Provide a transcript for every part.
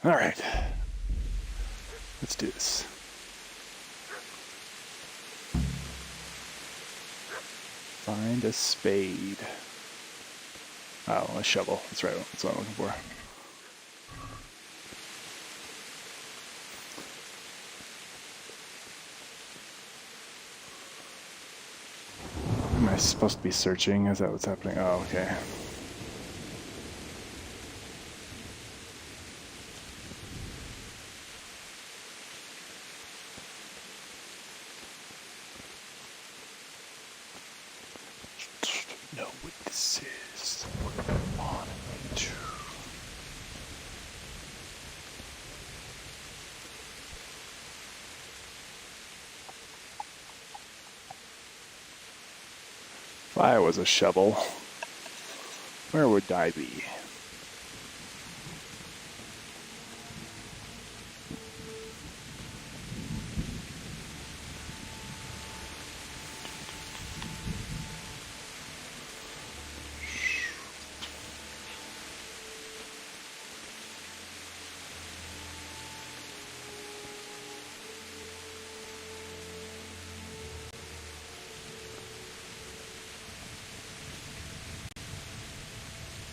All right. Let's do this. Find a spade. Oh, a shovel. That's right. That's what I'm looking for. Am I supposed to be searching? Is that what's happening? Oh, okay. Know what this is. On to. If I was a shovel, where would I be?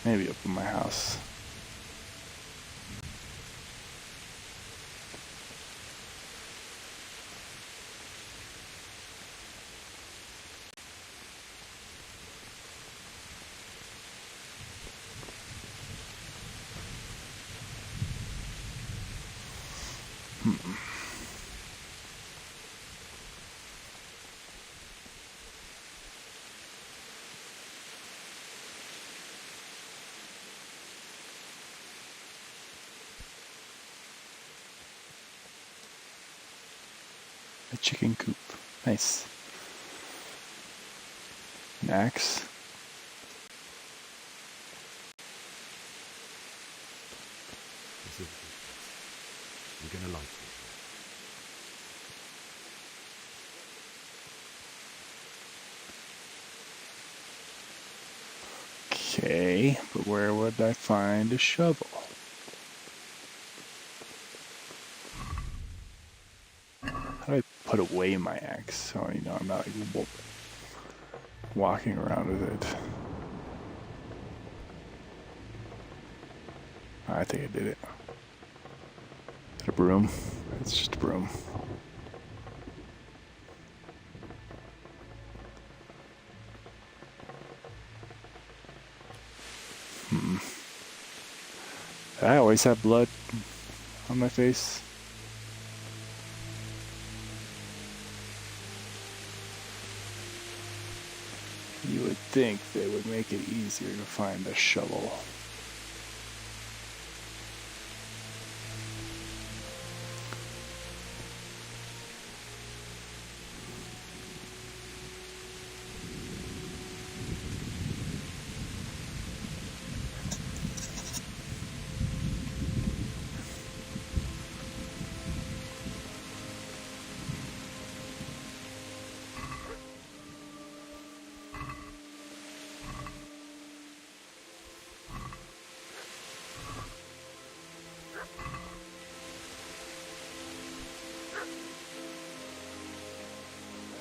Maybe up in my house. A chicken coop. Nice. An axe. You're gonna like it. Okay, but where would I find a shovel? How do I put away my axe so you know I'm not like walking around with it? I think I did it. Is it a broom? It's just a broom. I always have blood on my face. You would think they would make it easier to find a shovel.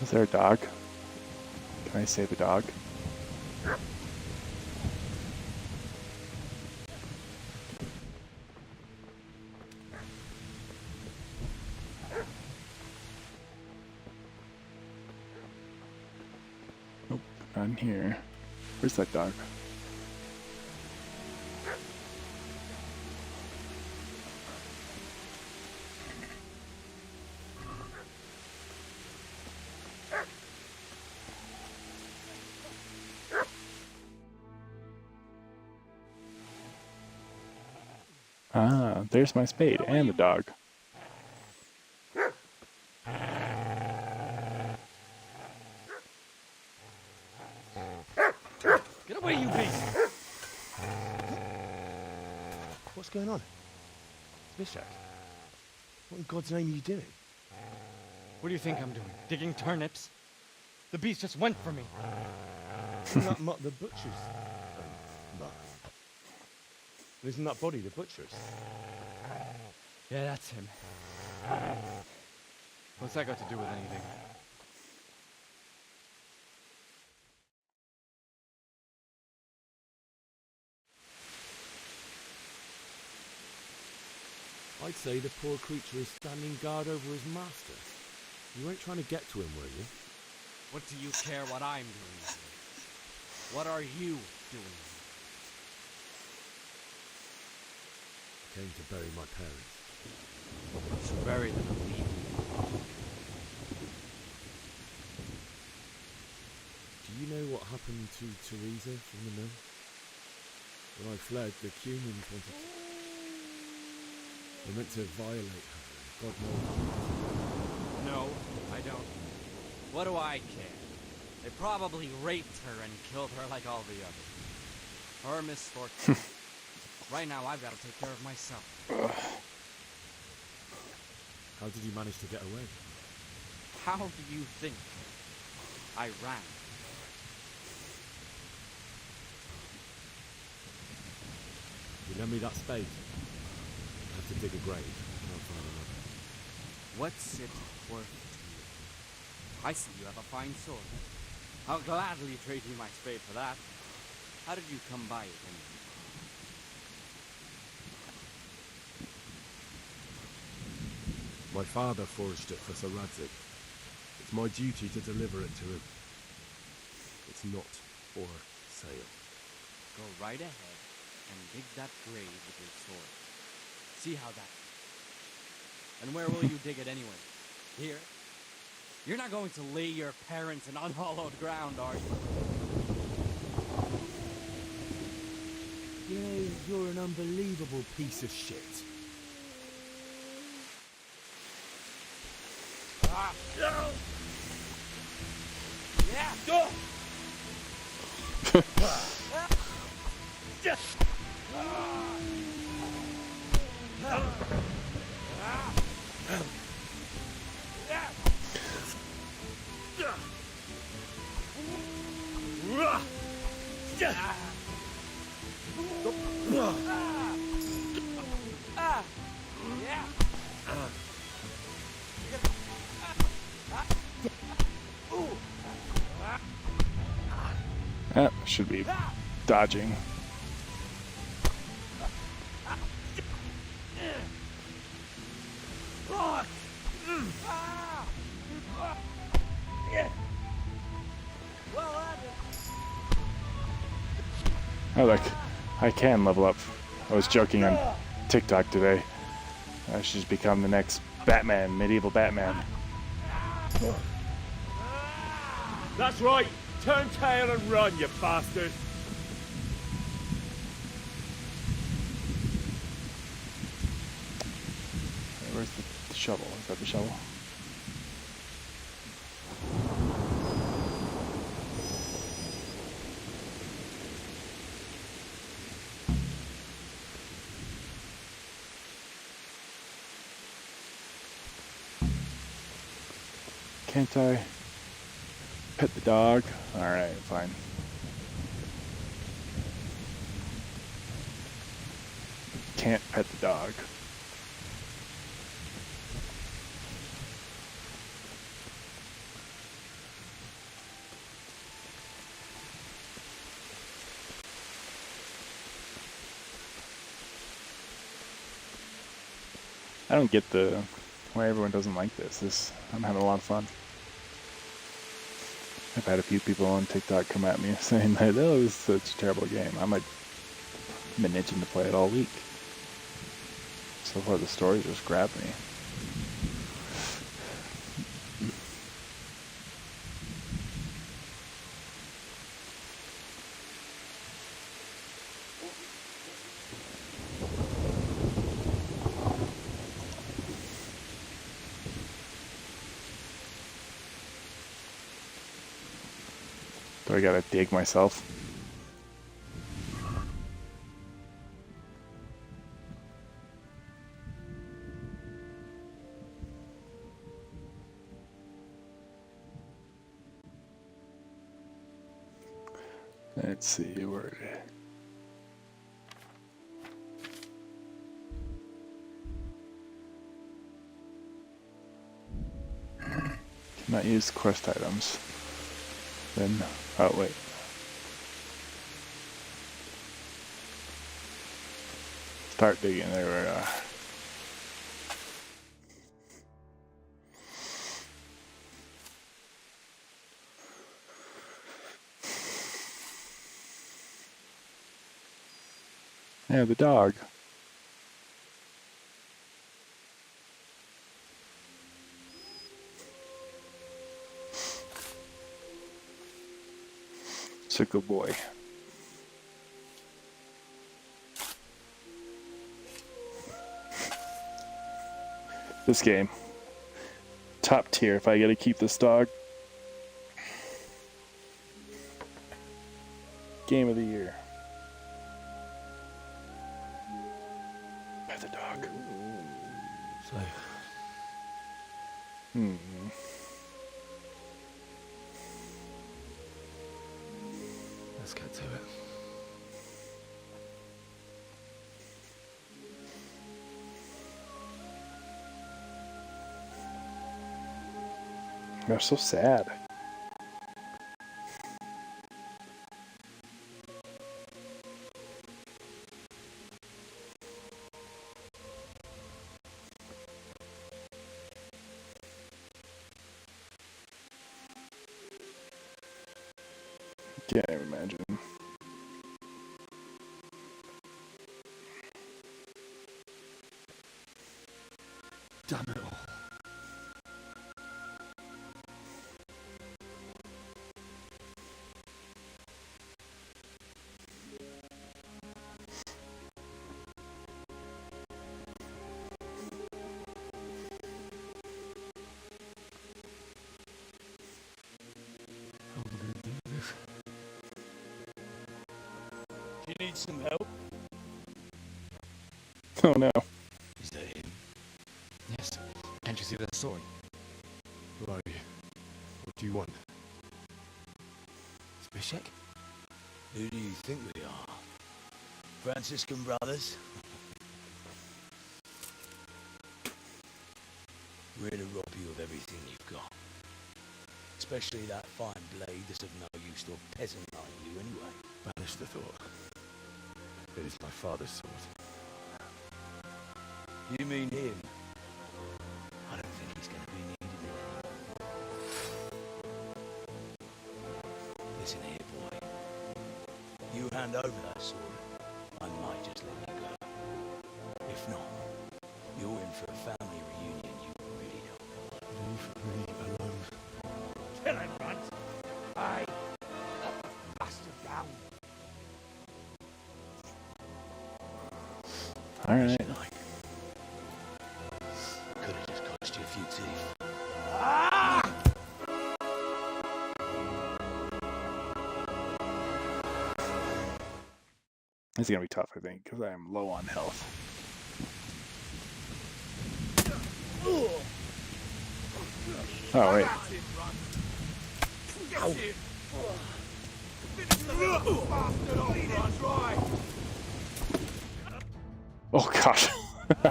Is there a dog? Can I save a dog? Nope, not in here. Where's that dog? Ah, there's my spade and the dog. Get away, you beast! What's going on? It's Mishak. What in God's name are you doing? What do you think I'm doing? Digging turnips? The beast just went for me. Not the butcher's. No. Isn't that body the butcher's? Yeah, that's him. What's that got to do with anything? I'd say the poor creature is standing guard over his master. You weren't trying to get to him, were you? What do you care what I'm doing here? What are you doing here? I came to bury my parents. You should bury them and leave me. Do you know what happened to Teresa from the mill? When I fled, the humans wanted to... They meant to violate her, God knows. No, I don't. What do I care? They probably raped her and killed her like all the others. Her misfortune. Right now, I've got to take care of myself. How did you manage to get away? How do you think? I ran. You lend me that spade? I have to dig a grave. I can't find another. What's it worth to you? I see you have a fine sword. I'll gladly trade you my spade for that. How did you come by it anyway? My father forged it for Sir Radzig. It's my duty to deliver it to him. It's not for sale. Go right ahead and dig that grave with your sword. See how that... And where will you dig it anyway? Here? You're not going to lay your parents in unhallowed ground, are you? You know, you're an unbelievable piece of shit. Ah! No! Yeah! Should be dodging. Oh look, I can level up. I was joking on TikTok today. I should just become the next Batman, medieval Batman. That's right! Turn tail and run, you bastard! Where's the shovel? Is that the shovel? Can't I pet the dog? Alright, fine. Can't pet the dog. I don't get why everyone doesn't like this. I'm having a lot of fun. I've had a few people on TikTok come at me saying that, oh, this is such a terrible game. I've been itching to play it all week. So far the story just grabbed me. Do I gotta dig myself? Let's see where. Cannot use quest items. Then, oh wait. Start digging, there we are. Yeah, the dog. It's a good boy. This game. Top tier if I get to keep this dog. Game of the year. Pet the dog. So, let's get to it. They're so sad. Can't even imagine. Damn it all. How am I going to do this? Do you need some help? Oh no. Is that him? Yes. Can't you see that sword? Who are you? What do you want? Spishek? Who do you think we are? Franciscan brothers? We're to rob you of everything you've got. Especially that fine blade that's of no use to a peasant like you anyway. Banish the thought. It is my father's sword. You mean him? I don't think he's going to be needing it. Listen here, boy. You hand over that sword, I might just let you go. If not, you're in for a family reunion you really don't want. Leave me alone. Kill him, Runt! Aye! Bastard down! Alright. Could have just cost you a few teeth. This is gonna be tough, I think, because I am low on health. Oh wait. Oh gosh. I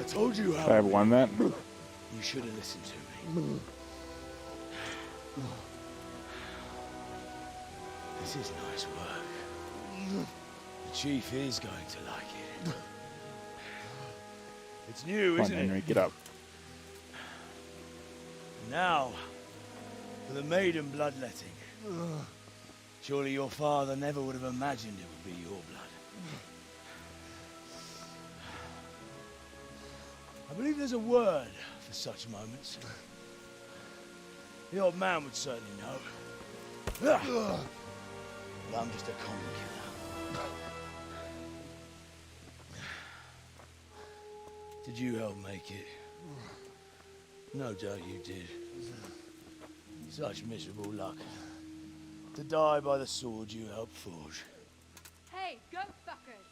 told you how. I have won that. You should have listened to me. This is nice work. The chief is going to like it. It's new, Come on, isn't Henry, it? get up. Now, for the maiden bloodletting. Surely your father never would have imagined it would be your blood. I believe there's a word for such moments. The old man would certainly know. But I'm just a common killer. Did you help make it? No doubt you did. Such miserable luck. To die by the sword you helped forge. Hey, go fuckers!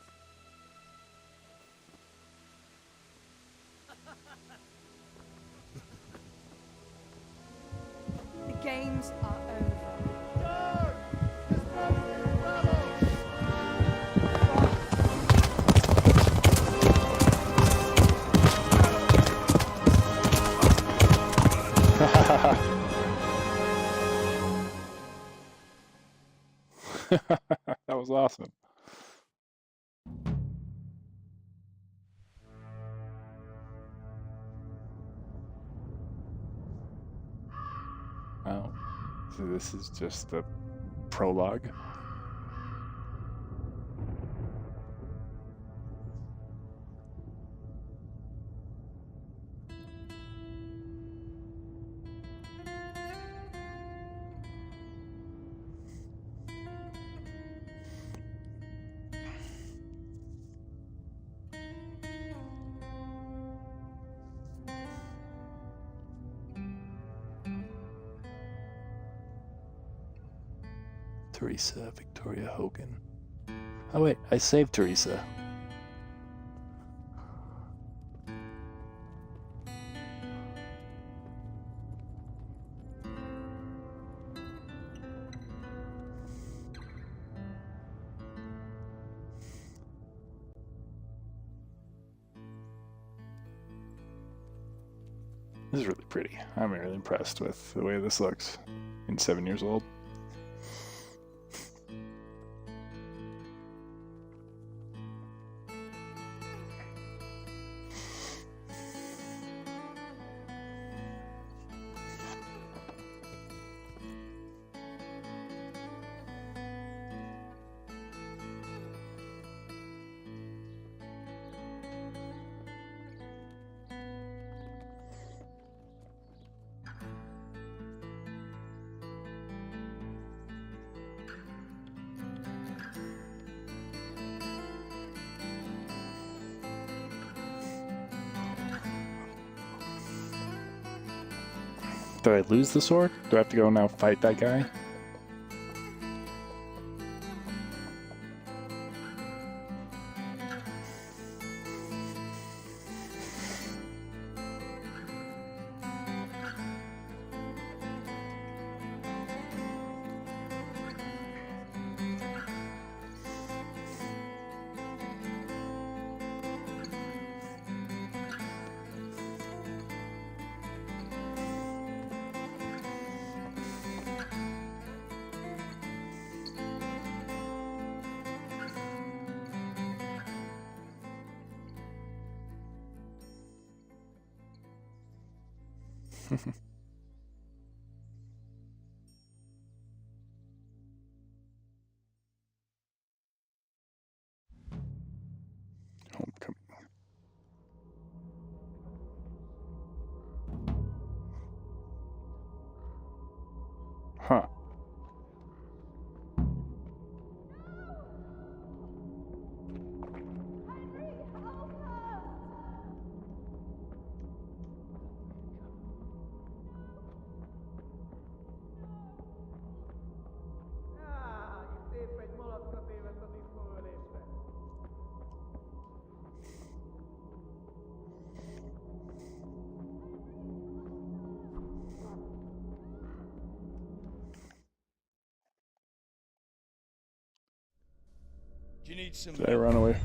The games are over. That was awesome. Oh, so this is just the prologue. Teresa Victoria Hogan. Oh wait, I saved Teresa. This is really pretty. I'm really impressed with the way this looks in 7 years old. Do I lose the sword? Do I have to go now fight that guy? Homecoming. Huh. Do you need some Did I run away?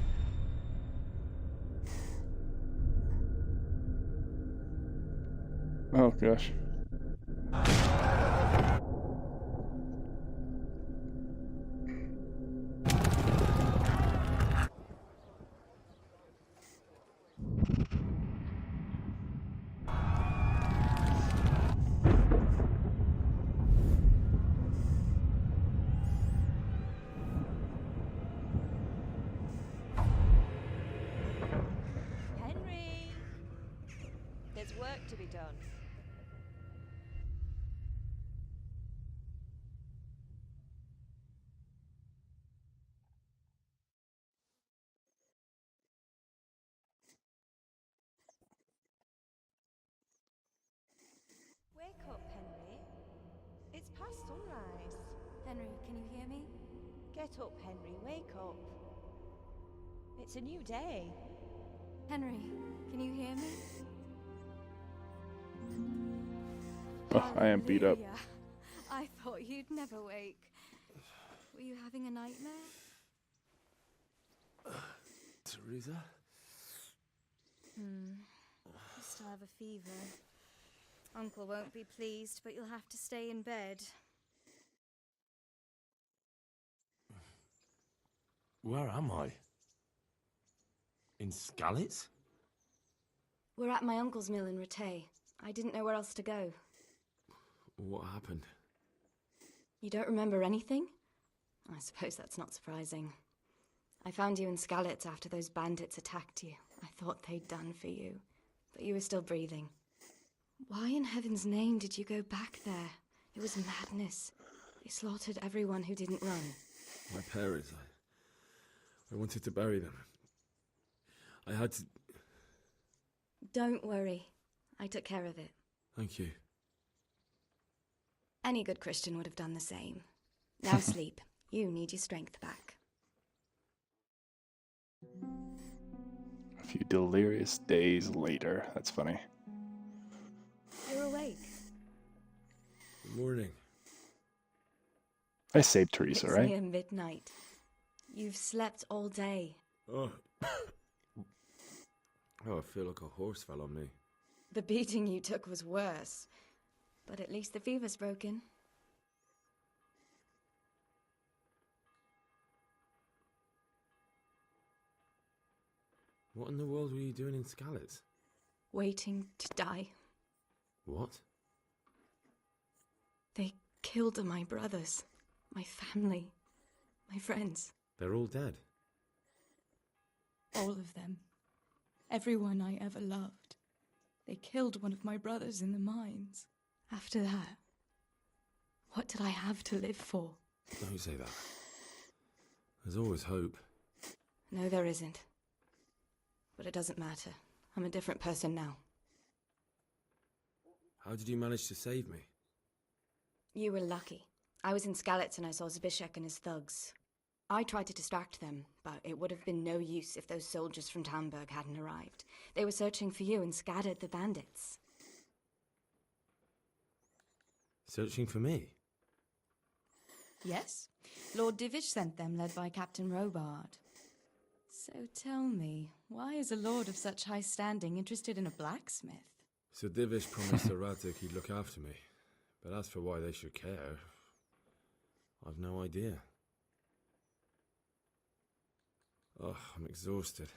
Oh gosh. Henry! There's work to be done. Wake up, Henry. It's past sunrise. Henry, can you hear me? Get up, Henry. Wake up. It's a new day. Henry, can you hear me? Oh, I am beat up. Hallelujah. I thought you'd never wake. Were you having a nightmare? Teresa? You still have a fever. Uncle won't be pleased, but you'll have to stay in bed. Where am I? In Skalitz? We're at my uncle's mill in Rattay. I didn't know where else to go. What happened? You don't remember anything? I suppose that's not surprising. I found you in Skalitz after those bandits attacked you. I thought they'd done for you, but you were still breathing. Why in heaven's name did you go back there? It was madness. They slaughtered everyone who didn't run. My parents, I wanted to bury them. I had to... Don't worry. I took care of it. Thank you. Any good Christian would have done the same. Now sleep. You need your strength back. A few delirious days later. That's funny. You're awake. Good morning. I saved Teresa, It's right? near midnight. You've slept all day. Oh. Oh, I feel like a horse fell on me. The beating you took was worse. But at least the fever's broken. What in the world were you doing in Skalitz? Waiting to die. What? They killed my brothers, my family, my friends. They're all dead. All of them. Everyone I ever loved. They killed one of my brothers in the mines. After that, what did I have to live for? Don't say that. There's always hope. No, there isn't. But it doesn't matter. I'm a different person now. How did you manage to save me? You were lucky. I was in Skalitz and I saw Zbyszek and his thugs. I tried to distract them, but it would have been no use if those soldiers from Tamburg hadn't arrived. They were searching for you and scattered the bandits. Searching for me? Yes. Lord Divish sent them, led by Captain Robard. So tell me, why is a lord of such high standing interested in a blacksmith? Sir Divish promised Sir Radzig he'd look after me. But as for why they should care, I've no idea. Oh, I'm exhausted.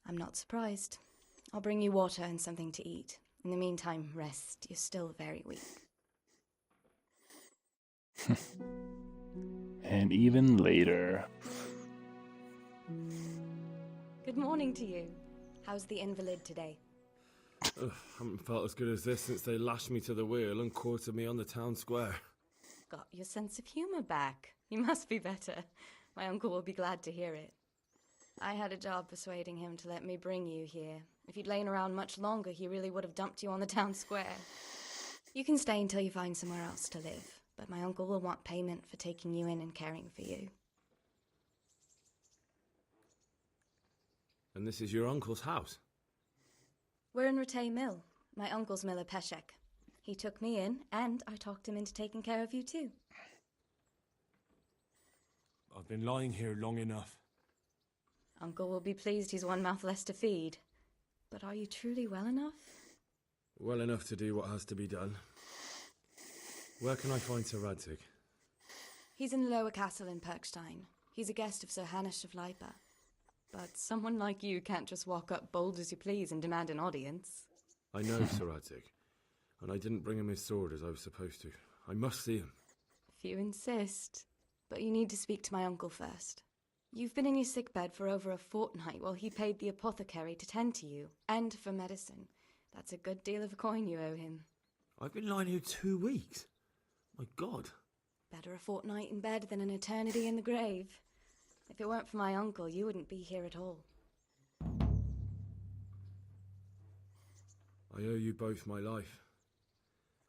I'm not surprised. I'll bring you water and something to eat. In the meantime, rest. You're still very weak. And even later. Good morning to you. How's the invalid today? Ugh, haven't felt as good as this since they lashed me to the wheel and quartered me on the town square. Got your sense of humour back. You must be better. My uncle will be glad to hear it. I had a job persuading him to let me bring you here. If you'd lain around much longer, he really would have dumped you on the town square. You can stay until you find somewhere else to live, but my uncle will want payment for taking you in and caring for you. And this is your uncle's house? We're in Rattay Mill, my uncle's mill at Peshek. He took me in, and I talked him into taking care of you too. I've been lying here long enough. Uncle will be pleased he's one mouth less to feed. But are you truly well enough? Well enough to do what has to be done. Where can I find Sir Radzig? He's in the lower castle in Perkstein. He's a guest of Sir Hanush of Leipa. But someone like you can't just walk up bold as you please and demand an audience. I know Sir Radzig, and I didn't bring him his sword as I was supposed to. I must see him. If you insist. But you need to speak to my uncle first. You've been in your sickbed for over a fortnight while he paid the apothecary to tend to you, and for medicine. That's a good deal of a coin you owe him. I've been lying here 2 weeks. My God. Better a fortnight in bed than an eternity in the grave. If it weren't for my uncle, you wouldn't be here at all. I owe you both my life,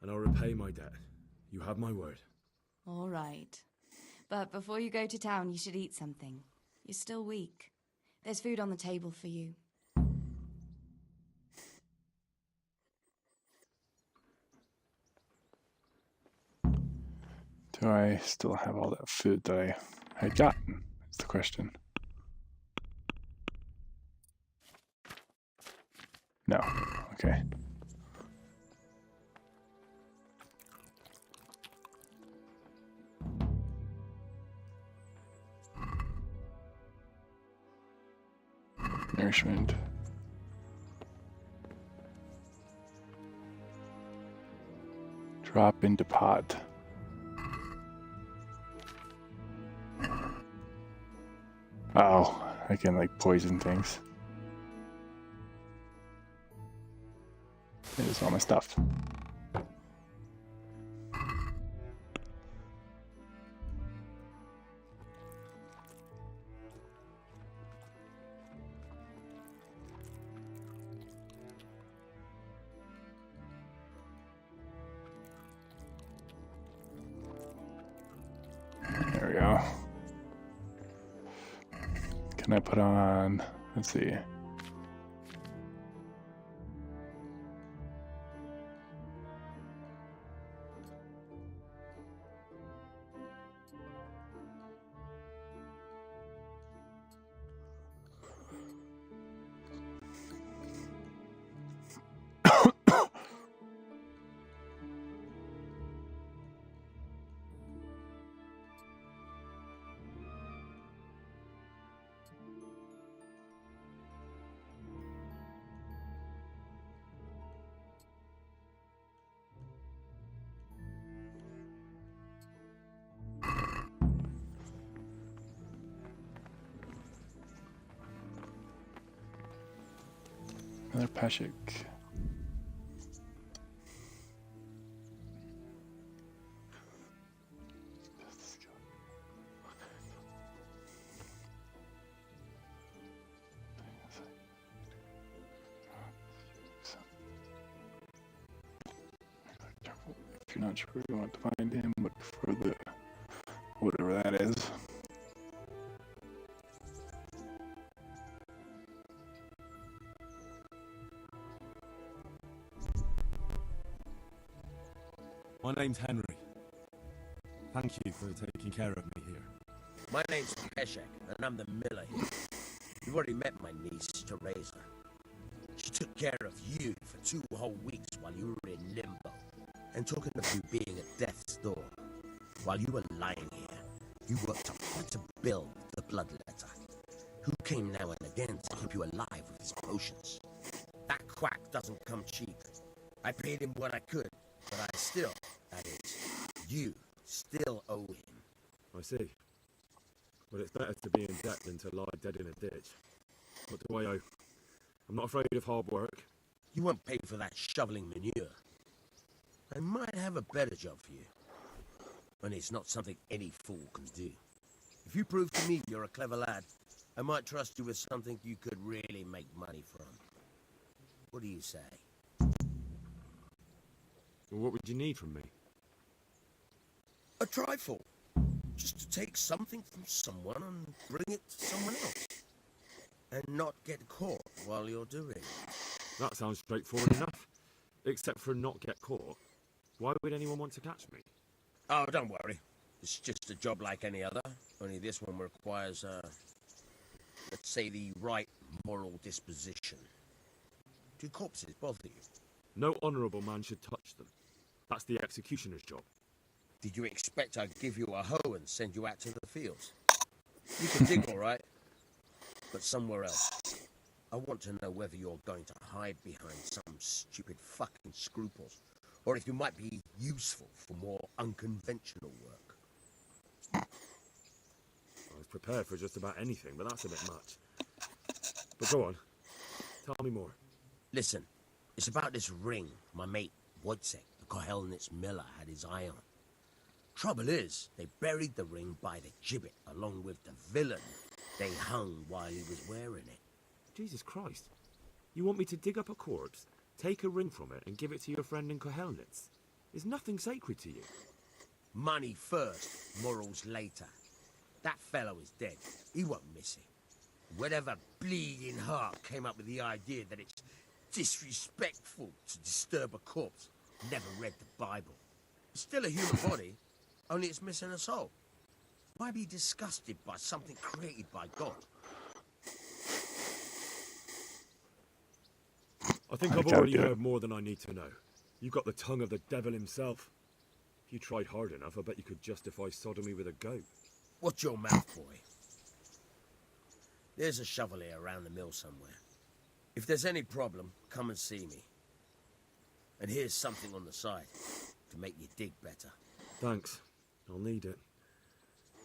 and I'll repay my debt. You have my word. All right. But before you go to town, you should eat something. You're still weak. There's food on the table for you. Do I still have all that food that I had gotten? That's the question. No. Okay. parchment. Drop into pot. Oh, I can like poison things. There's all my stuff. There we go. Can I put on, let's see. Another Peshik. If you're not sure you want to find him, look for the whatever that is. My name's Henry. Thank you for taking care of me here. My name's Peshek, and I'm the miller here. You've already met my niece, Teresa. She took care of you for 2 whole weeks while you were in limbo. And talking of you being at death's door, while you were lying here, you worked up quite a bill with the bloodletter, who came now and again to keep you alive with his potions. That quack doesn't come cheap. I paid him what I could, but I still, that is, you still owe him. I see. But it's better to be in debt than to lie dead in a ditch. What do I owe? I'm not afraid of hard work. You won't pay for that shoveling manure. I might have a better job for you. And it's not something any fool can do. If you prove to me you're a clever lad, I might trust you with something you could really make money from. What do you say? Well, what would you need from me? A trifle. Just to take something from someone and bring it to someone else. And not get caught while you're doing it. That sounds straightforward enough. Except for not get caught. Why would anyone want to catch me? Oh, don't worry. It's just a job like any other. Only this one requires, let's say the right moral disposition. Do corpses bother you? No honourable man should touch them. That's the executioner's job. Did you expect I'd give you a hoe and send you out to the fields? You can dig all right, but somewhere else. I want to know whether you're going to hide behind some stupid fucking scruples, or if you might be useful for more unconventional work. I was prepared for just about anything, but that's a bit much. But go on. Tell me more. Listen, it's about this ring my mate Wojciech, the Kohelnitz miller, had his eye on. Trouble is, they buried the ring by the gibbet along with the villain they hung while he was wearing it. Jesus Christ. You want me to dig up a corpse, take a ring from it, and give it to your friend in Kohelnitz? Is nothing sacred to you? Money first, morals later. That fellow is dead. He won't miss it. Whatever bleeding heart came up with the idea that it's disrespectful to disturb a corpse never read the Bible. It's still a human body, only it's missing a soul. Why be disgusted by something created by God? I think I've already heard more than I need to know. You've got the tongue of the devil himself. If you tried hard enough, I bet you could justify sodomy with a goat. Watch your mouth, boy. There's a shovel here around the mill somewhere. If there's any problem, come and see me. And here's something on the side to make you dig better. Thanks. I'll need it.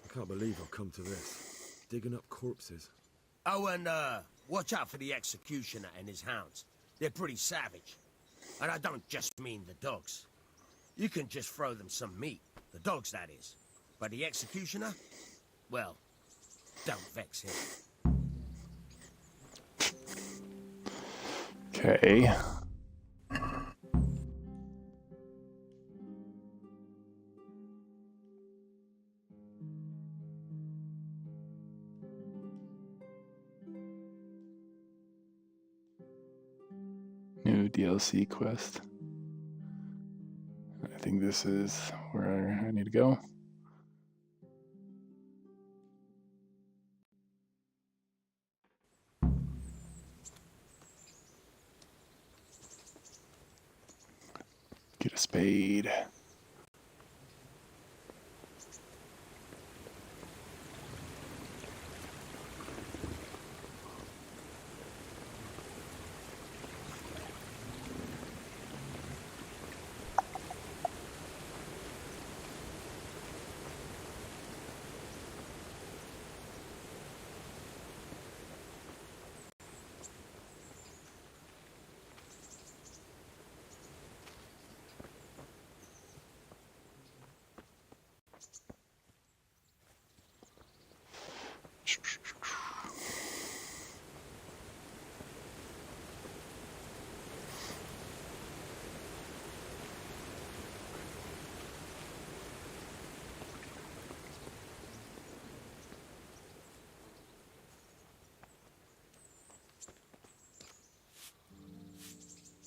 I can't believe I've come to this. Digging up corpses. Oh, and watch out for the executioner and his hounds. They're pretty savage. And I don't just mean the dogs. You can just throw them some meat. The dogs, that is. But the executioner? Well, don't vex him. Okay. New DLC quest. I think this is where I need to go. Get a spade.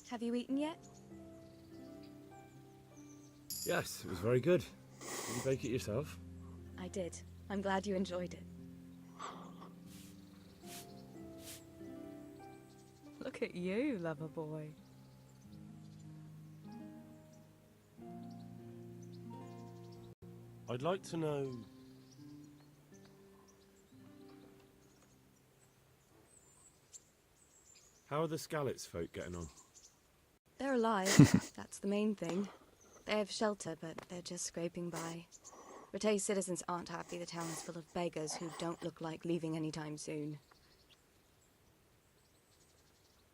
Have you eaten yet? Yes, it was very good. Did you bake it yourself? I did. I'm glad you enjoyed it. Look at you, lover boy. I'd like to know... How are the Skalitz folk getting on? They're alive. That's the main thing. They have shelter, but they're just scraping by. Rattay's citizens aren't happy the town is full of beggars who don't look like leaving anytime soon.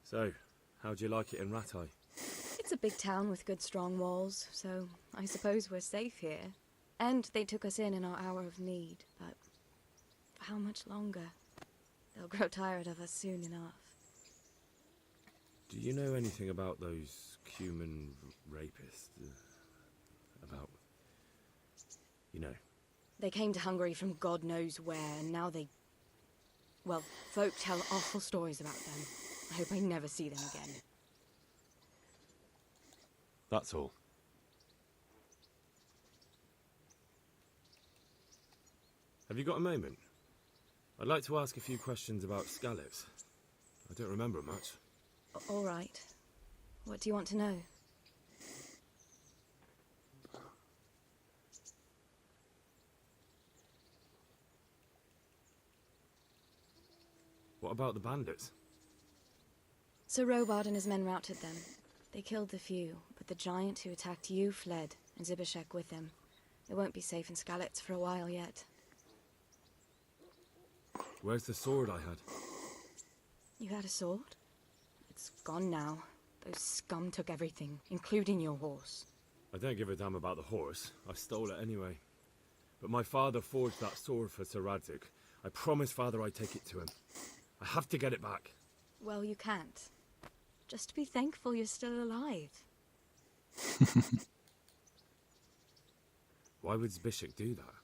So, how'd you like it in Rattay? It's a big town with good strong walls, so I suppose we're safe here. And they took us in our hour of need, but for how much longer? They'll grow tired of us soon enough. Do you know anything about those human rapists? About... you know. They came to Hungary from God knows where, and now they... well, folk tell awful stories about them. I hope I never see them again. That's all. Have you got a moment? I'd like to ask a few questions about Skalitz. I don't remember much. All right. What do you want to know? What about the bandits? Sir Robard and his men routed them. They killed the few, but the giant who attacked you fled, and Zibishek with him. They won't be safe in Skalitz for a while yet. Where's the sword I had? You had a sword? It's gone now. Those scum took everything, including your horse. I don't give a damn about the horse. I stole it anyway. But my father forged that sword for Sir Radzik. I promised father I'd take it to him. I have to get it back. Well, you can't. Just be thankful you're still alive. Why would Zbyszek do that?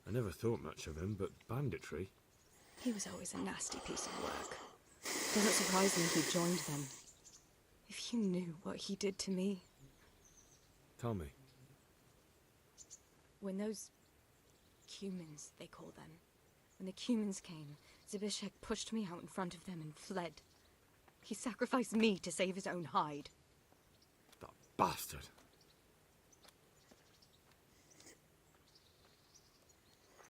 I never thought much of him, but banditry? He was always a nasty piece of work. Doesn't surprise me he joined them. If you knew what he did to me. Tell me. When those... Cumans, they call them. When the Cumans came, Zbyszek pushed me out in front of them and fled. He sacrificed me to save his own hide. That bastard.